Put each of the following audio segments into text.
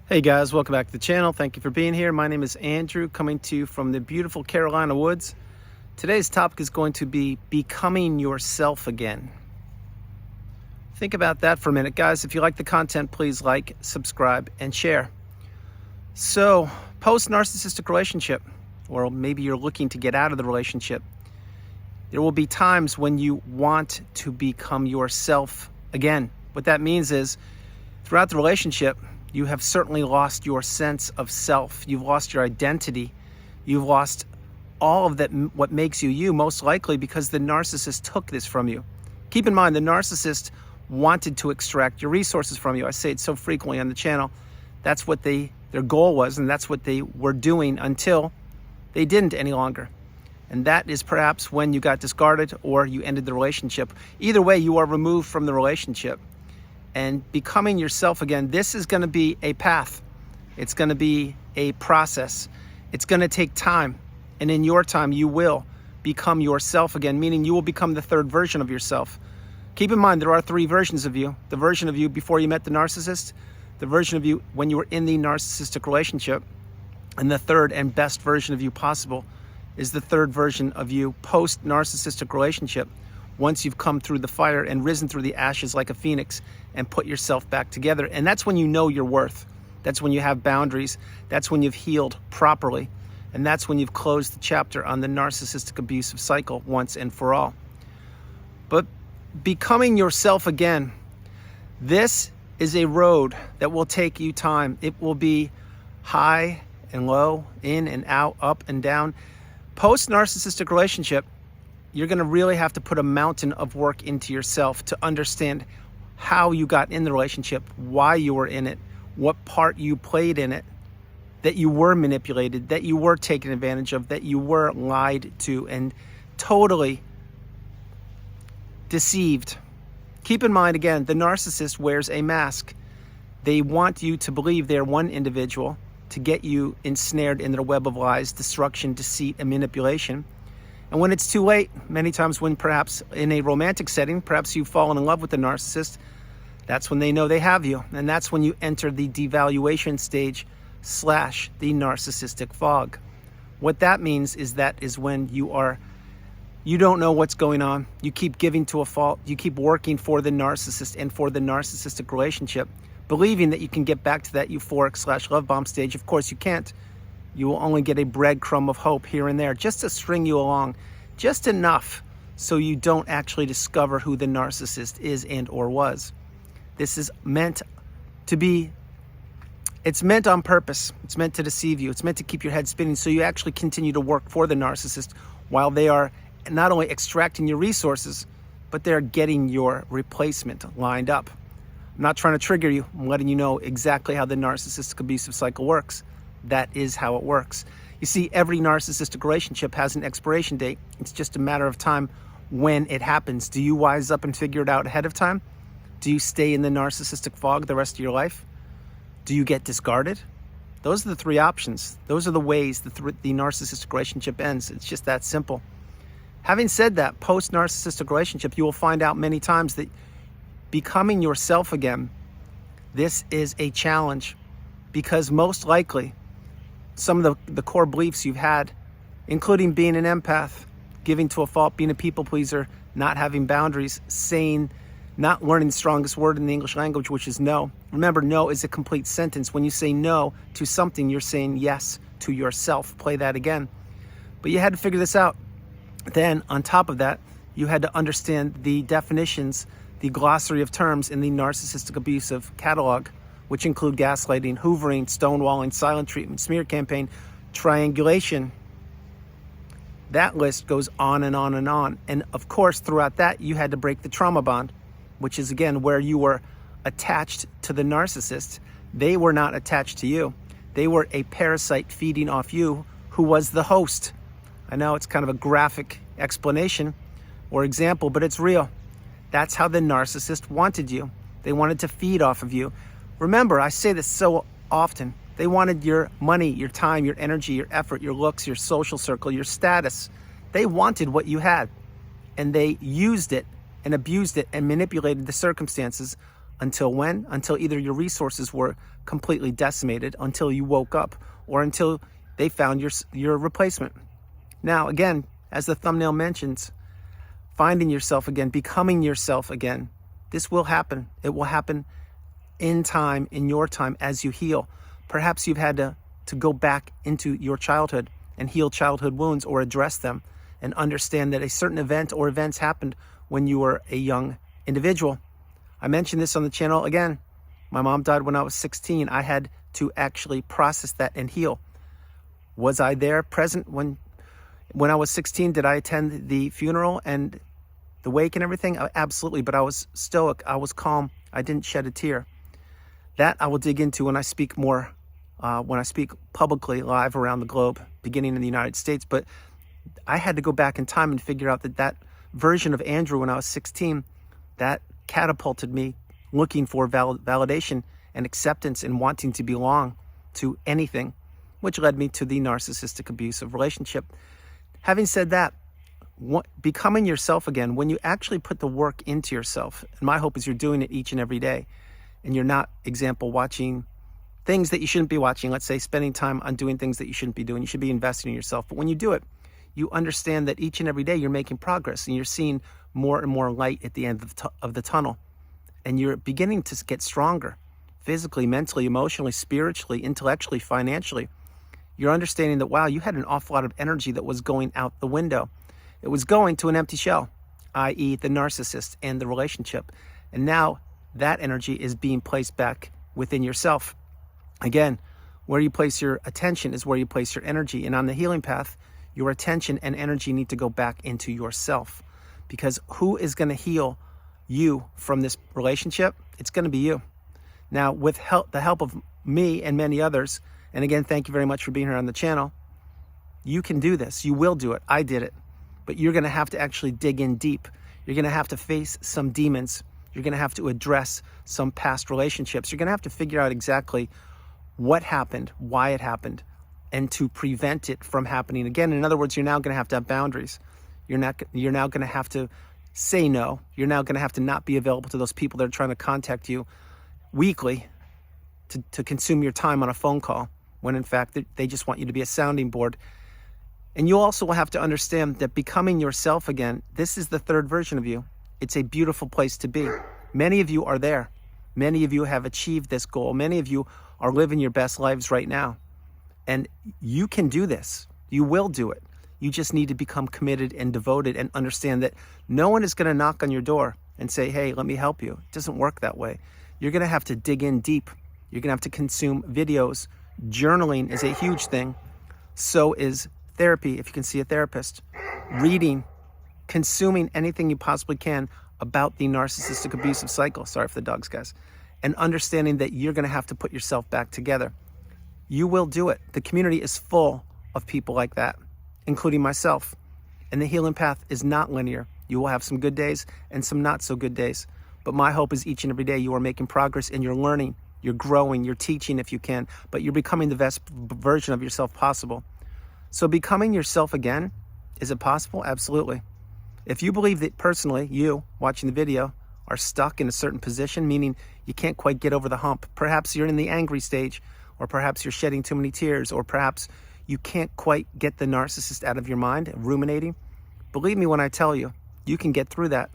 Hey guys, welcome back to the channel. Thank you for being here. My name is Andrew, coming to you from the beautiful Carolina woods. Today's topic is going to be becoming yourself again. Think about that for a minute. Guys, if you like the content, please like, subscribe, and share. So, post-narcissistic relationship, or maybe you're looking to get out of the relationship, there will be times when you want to become yourself again. What that means is, throughout the relationship, you have certainly lost your sense of self. You've lost your identity. You've lost all of that, what makes you you, most likely because the narcissist took this from you. Keep in mind, the narcissist wanted to extract your resources from you. I say it so frequently on the channel. That's what their goal was, and that's what they were doing until they didn't any longer. And that is perhaps when you got discarded or you ended the relationship. Either way, you are removed from the relationship. And becoming yourself again, this is going to be a path. It's going to be a process. It's going to take time. And in your time, you will become yourself again, meaning you will become the third version of yourself. Keep in mind, there are three versions of you. The version of you before you met the narcissist, the version of you when you were in the narcissistic relationship, and the third and best version of you possible is the third version of you post-narcissistic relationship. Once you've come through the fire and risen through the ashes like a phoenix and put yourself back together. And that's when you know your worth. That's when you have boundaries. That's when you've healed properly. And that's when you've closed the chapter on the narcissistic abusive cycle once and for all. But becoming yourself again, this is a road that will take you time. It will be high and low, in and out, up and down. Post-narcissistic relationship, you're going to really have to put a mountain of work into yourself to understand how you got in the relationship, why you were in it, what part you played in it, that you were manipulated, that you were taken advantage of, that you were lied to and totally deceived. Keep in mind, again, the narcissist wears a mask. They want you to believe they're one individual to get you ensnared in their web of lies, destruction, deceit, and manipulation. And when it's too late, many times when perhaps in a romantic setting, perhaps you've fallen in love with the narcissist, that's when they know they have you. And that's when you enter the devaluation stage / the narcissistic fog. What that means is that is when you don't know what's going on. You keep giving to a fault. You keep working for the narcissist and for the narcissistic relationship, believing that you can get back to that euphoric / love bomb stage. Of course you can't. You will only get a breadcrumb of hope here and there just to string you along, just enough so you don't actually discover who the narcissist is and or was. This is meant to be, it's meant on purpose. It's meant to deceive you. It's meant to keep your head spinning so you actually continue to work for the narcissist while they are not only extracting your resources, but they're getting your replacement lined up. I'm not trying to trigger you. I'm letting you know exactly how the narcissistic abusive cycle works. That is how it works. You see, every narcissistic relationship has an expiration date. It's just a matter of time when it happens. Do you wise up and figure it out ahead of time? Do you stay in the narcissistic fog the rest of your life? Do you get discarded? Those are the three options. Those are the ways the narcissistic relationship ends. It's just that simple. Having said that, post-narcissistic relationship, you will find out many times that becoming yourself again, this is a challenge because most likely, some of the core beliefs you've had, including being an empath, giving to a fault, being a people pleaser, not having boundaries, not learning the strongest word in the English language, which is no. Remember, no is a complete sentence. When you say no to something, you're saying yes to yourself. Play that again. But you had to figure this out. Then, on top of that, you had to understand the definitions, the glossary of terms in the narcissistic abusive catalog, which include gaslighting, hoovering, stonewalling, silent treatment, smear campaign, triangulation. That list goes on and on and on. And of course, throughout that, you had to break the trauma bond, which is, again, where you were attached to the narcissist. They were not attached to you. They were a parasite feeding off you who was the host. I know it's kind of a graphic explanation or example, but it's real. That's how the narcissist wanted you. They wanted to feed off of you. Remember, I say this so often, they wanted your money, your time, your energy, your effort, your looks, your social circle, your status. They wanted what you had, and they used it and abused it and manipulated the circumstances Until when? Until either your resources were completely decimated, until you woke up, or until they found your replacement. Now, again, as the thumbnail mentions, finding yourself again, becoming yourself again, this will happen. It will happen in time, in your time, as you heal. Perhaps you've had to go back into your childhood and heal childhood wounds or address them and understand that a certain event or events happened when you were a young individual. I mentioned this on the channel again. My mom died when I was 16. I had to actually process that and heal. Was I there present when I was 16? Did I attend the funeral and the wake and everything? Absolutely, but I was stoic. I was calm. I didn't shed a tear. That I will dig into when I speak more, when I speak publicly live around the globe, beginning in the United States. But I had to go back in time and figure out that version of Andrew when I was 16, that catapulted me looking for validation and acceptance and wanting to belong to anything, which led me to the narcissistic abusive relationship. Having said that, becoming yourself again, when you actually put the work into yourself, and my hope is you're doing it each and every day, and you're not, example, watching things that you shouldn't be watching, let's say spending time on doing things that you shouldn't be doing. You should be investing in yourself. But when you do it, you understand that each and every day you're making progress and you're seeing more and more light at the end of the tunnel. And you're beginning to get stronger physically, mentally, emotionally, spiritually, intellectually, financially. You're understanding that, wow, you had an awful lot of energy that was going out the window. It was going to an empty shell, i.e. the narcissist and the relationship. And now that energy is being placed back within yourself. Again, where you place your attention is where you place your energy. And on the healing path, your attention and energy need to go back into yourself. Because who is going to heal you from this relationship? It's going to be you. Now, with the help of me and many others, and again, thank you very much for being here on the channel, you can do this. You will do it. I did it. But you're going to have to actually dig in deep. You're going to have to face some demons. You're going to have to address some past relationships. You're going to have to figure out exactly what happened, why it happened, and to prevent it from happening again. In other words, you're now going to have boundaries. You're now going to have to say no. You're now going to have to not be available to those people that are trying to contact you weekly to consume your time on a phone call, when in fact they just want you to be a sounding board. And you also will have to understand that becoming yourself again, this is the third version of you. It's a beautiful place to be. Many of you are there. Many of you have achieved this goal. Many of you are living your best lives right now. And you can do this. You will do it. You just need to become committed and devoted and understand that no one is going to knock on your door and say, hey, let me help you. It doesn't work that way. You're going to have to dig in deep. You're going to have to consume videos. Journaling is a huge thing. So is therapy, if you can see a therapist. Reading, consuming anything you possibly can about the narcissistic abusive cycle. Sorry for the dogs, guys. And understanding that you're going to have to put yourself back together. You will do it. The community is full of people like that, including myself. And the healing path is not linear. You will have some good days and some not so good days. But my hope is each and every day you are making progress and you're learning, you're growing, you're teaching if you can, but you're becoming the best version of yourself possible. So becoming yourself again, is it possible? Absolutely. If you believe that personally, you watching the video are stuck in a certain position, meaning you can't quite get over the hump, perhaps you're in the angry stage, or perhaps you're shedding too many tears, or perhaps you can't quite get the narcissist out of your mind, ruminating, believe me when I tell you, you can get through that.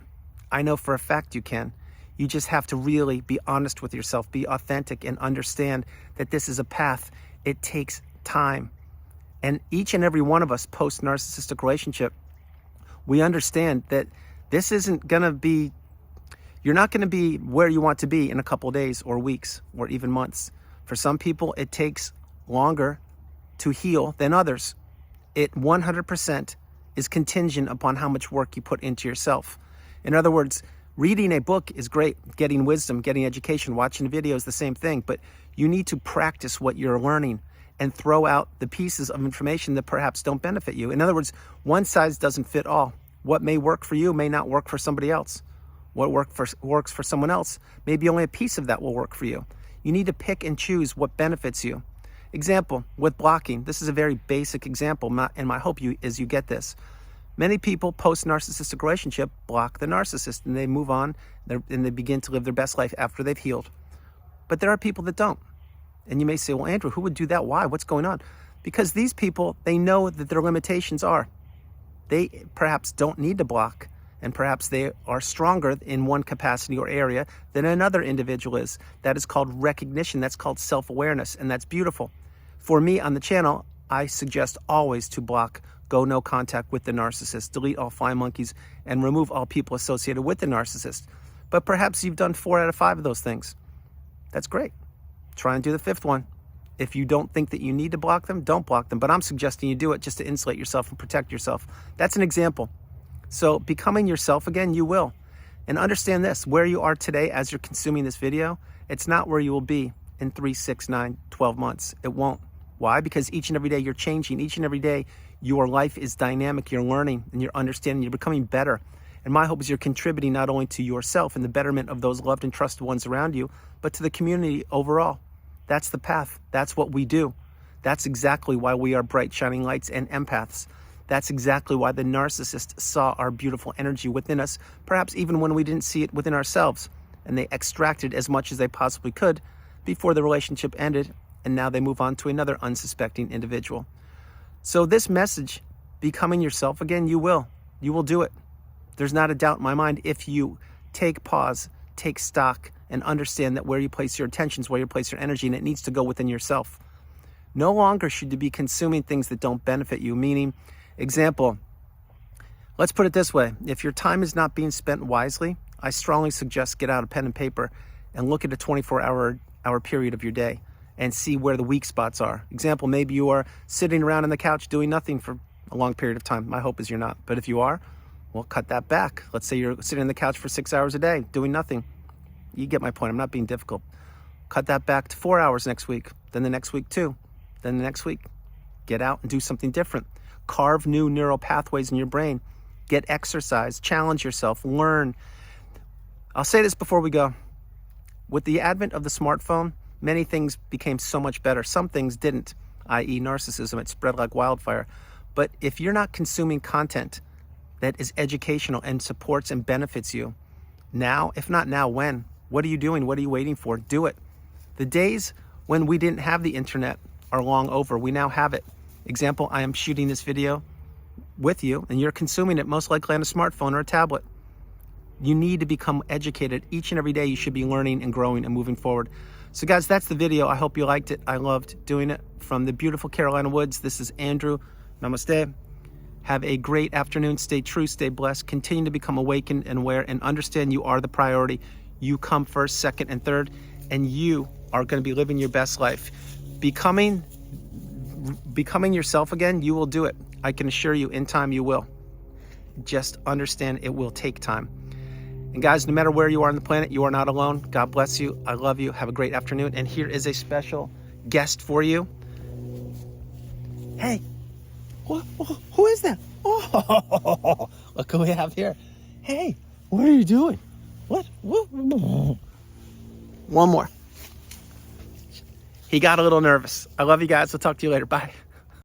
I know for a fact you can. You just have to really be honest with yourself, be authentic, and understand that this is a path. It takes time. And each and every one of us post-narcissistic relationship, we understand that this isn't going to be, you're not going to be where you want to be in a couple of days or weeks or even months. For some people, it takes longer to heal than others. It 100% is contingent upon how much work you put into yourself. In other words, reading a book is great, getting wisdom, getting education, watching videos, the same thing, but you need to practice what you're learning and throw out the pieces of information that perhaps don't benefit you. In other words, one size doesn't fit all. What may work for you may not work for somebody else. What works for someone else, maybe only a piece of that will work for you. You need to pick and choose what benefits you. Example, with blocking, this is a very basic example, and my hope is you get this. Many people post-narcissistic relationship block the narcissist and they move on and they begin to live their best life after they've healed. But there are people that don't. And you may say, well, Andrew, who would do that? Why? What's going on? Because these people, they know that their limitations are. They perhaps don't need to block, and perhaps they are stronger in one capacity or area than another individual is. That is called recognition. That's called self-awareness, and that's beautiful. For me on the channel, I suggest always to block, go no contact with the narcissist, delete all fly monkeys, and remove all people associated with the narcissist. But perhaps you've done 4 out of 5 of those things. That's great. Try and do the 5th one. If you don't think that you need to block them, don't block them. But I'm suggesting you do it just to insulate yourself and protect yourself. That's an example. So becoming yourself again, you will. And understand this, where you are today as you're consuming this video, it's not where you will be in 3, 6, 9, 12 months. It won't. Why? Because each and every day you're changing. Each and every day your life is dynamic. You're learning and you're understanding. You're becoming better. And my hope is you're contributing not only to yourself and the betterment of those loved and trusted ones around you, but to the community overall. That's the path. That's what we do. That's exactly why we are bright, shining lights and empaths. That's exactly why the narcissist saw our beautiful energy within us, perhaps even when we didn't see it within ourselves. And they extracted as much as they possibly could before the relationship ended, and now they move on to another unsuspecting individual. So this message, becoming yourself again, you will. You will do it. There's not a doubt in my mind if you take pause, take stock, and understand that where you place your attention is where you place your energy, and it needs to go within yourself. No longer should you be consuming things that don't benefit you, meaning, example, let's put it this way. If your time is not being spent wisely, I strongly suggest get out a pen and paper and look at a 24-hour period of your day and see where the weak spots are. Example, maybe you are sitting around on the couch doing nothing for a long period of time. My hope is you're not. But if you are, well, cut that back. Let's say you're sitting on the couch for 6 hours a day doing nothing. You get my point. I'm not being difficult. Cut that back to 4 hours next week. Then the next week 2. Then the next week, get out and do something different. Carve new neural pathways in your brain. Get exercise. Challenge yourself. Learn. I'll say this before we go. With the advent of the smartphone, many things became so much better. Some things didn't, i.e. narcissism. It spread like wildfire. But if you're not consuming content that is educational and supports and benefits you, now, if not now, when? What are you doing? What are you waiting for? Do it. The days when we didn't have the internet are long over. We now have it. Example, I am shooting this video with you and you're consuming it most likely on a smartphone or a tablet. You need to become educated. Each and every day you should be learning and growing and moving forward. So guys, that's the video. I hope you liked it. I loved doing it. From the beautiful Carolina woods, this is Andrew. Namaste. Have a great afternoon. Stay true, stay blessed. Continue to become awakened and aware, and understand you are the priority. You come first, second, and third, and you are going to be living your best life. Becoming yourself again, you will do it. I can assure you, in time you will. Just understand it will take time. And guys, no matter where you are on the planet, you are not alone. God bless you. I love you. Have a great afternoon. And here is a special guest for you. Hey. Who is that? Oh, look who we have here. Hey, what are you doing? What? One more. He got a little nervous. I love you guys. I'll talk to you later. Bye.